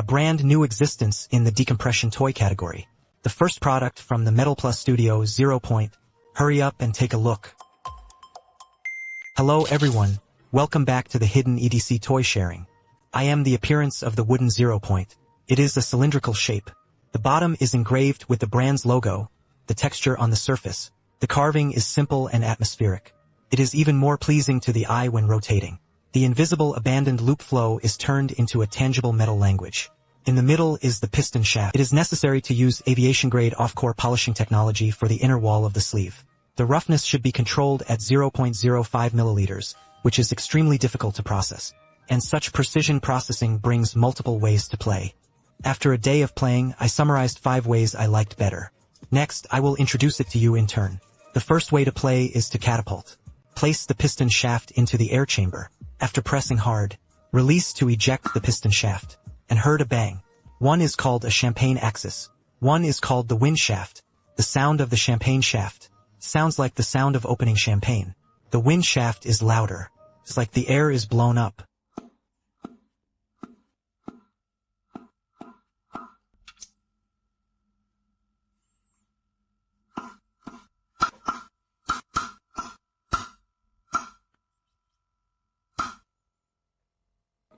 brand new existence in the decompression toy category. The first product from the Metal Plus Studio 0. Hurry up and take a look. Hello everyone, welcome back to the hidden EDC toy sharing. I am the appearance of the wooden 0. It is a cylindrical shape. The bottom is engraved with the brand's logo, the texture on the surface. The carving is simple and atmospheric. It is even more pleasing to the eye when rotating. The invisible abandoned loop flow is turned into a tangible metal language. In the middle is the piston shaft. It is necessary to use aviation-grade off-core polishing technology for the inner wall of the sleeve. The roughness should be controlled at 0.05 milliliters, which is extremely difficult to process. And such precision processing brings multiple ways to play. After a day of playing, I summarized 5 ways I liked better. Next, I will introduce it to you in turn. The first way to play is to catapult. Place the piston shaft into the air chamber. After pressing hard, release to eject the piston shaft. And heard a bang. One is called a champagne axis. One is called the wind shaft. The sound of the champagne shaft sounds like the sound of opening champagne. The wind shaft is louder. It's like the air is blown up.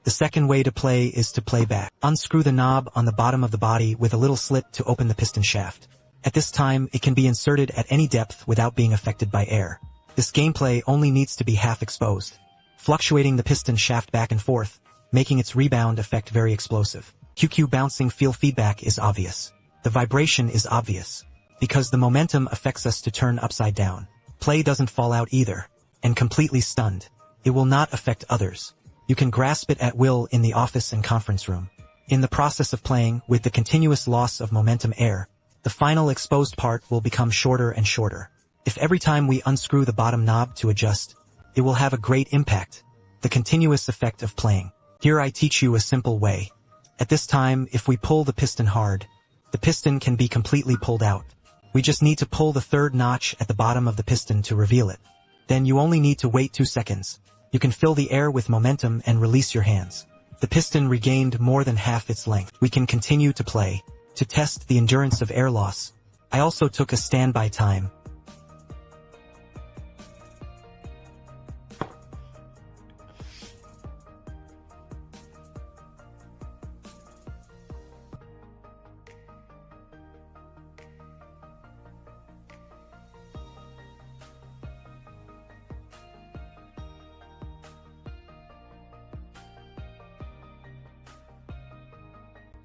The second way to play is to play back. Unscrew the knob on the bottom of the body with a little slit to open the piston shaft. At this time, it can be inserted at any depth without being affected by air. This gameplay only needs to be half exposed, fluctuating the piston shaft back and forth, making its rebound effect very explosive. QQ bouncing feel feedback is obvious. The vibration is obvious, because the momentum affects us to turn upside down. Play doesn't fall out either, and completely stunned. It will not affect others. You can grasp it at will in the office and conference room. In the process of playing, with the continuous loss of momentum air, the final exposed part will become shorter and shorter. If every time we unscrew the bottom knob to adjust, it will have a great impact. The continuous effect of playing. Here I teach you a simple way. At this time, if we pull the piston hard, the piston can be completely pulled out. We just need to pull the third notch at the bottom of the piston to reveal it. Then you only need to wait 2 seconds. You can fill the air with momentum and release your hands. The piston regained more than half its length. We can continue to play. To test the endurance of air loss, I also took a standby time.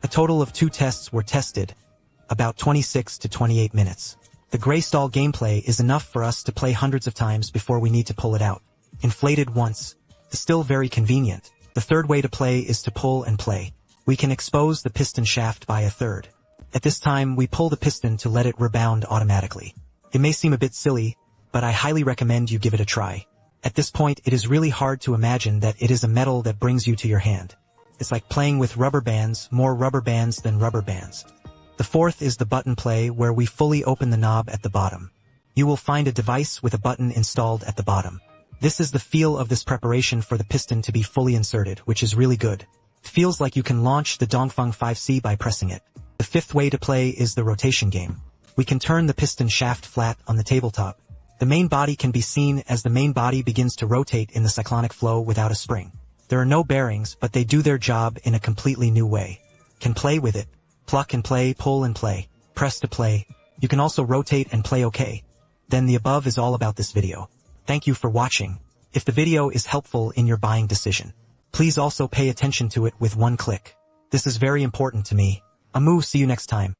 A total of 2 tests were tested, about 26 to 28 minutes. The Greystall gameplay is enough for us to play hundreds of times before we need to pull it out. Inflated once, still very convenient. The third way to play is to pull and play. We can expose the piston shaft by a third. At this time, we pull the piston to let it rebound automatically. It may seem a bit silly, but I highly recommend you give it a try. At this point, it is really hard to imagine that it is a metal that brings you to your hand. It's like playing with rubber bands, more rubber bands than rubber bands. The fourth is the button play, where we fully open the knob at the bottom. You will find a device with a button installed at the bottom. This is the feel of this preparation for the piston to be fully inserted, which is really good. It feels like you can launch the Dongfeng 5C by pressing it. The fifth way to play is the rotation game. We can turn the piston shaft flat on the tabletop. The main body can be seen as the main body begins to rotate in the cyclonic flow without a spring. There are no bearings, but they do their job in a completely new way. Can play with it. Pluck and play, pull and play, press to play. You can also rotate and play okay. Then the above is all about this video. Thank you for watching. If the video is helpful in your buying decision, please also pay attention to it with 1 click. This is very important to me. Amu, see you next time.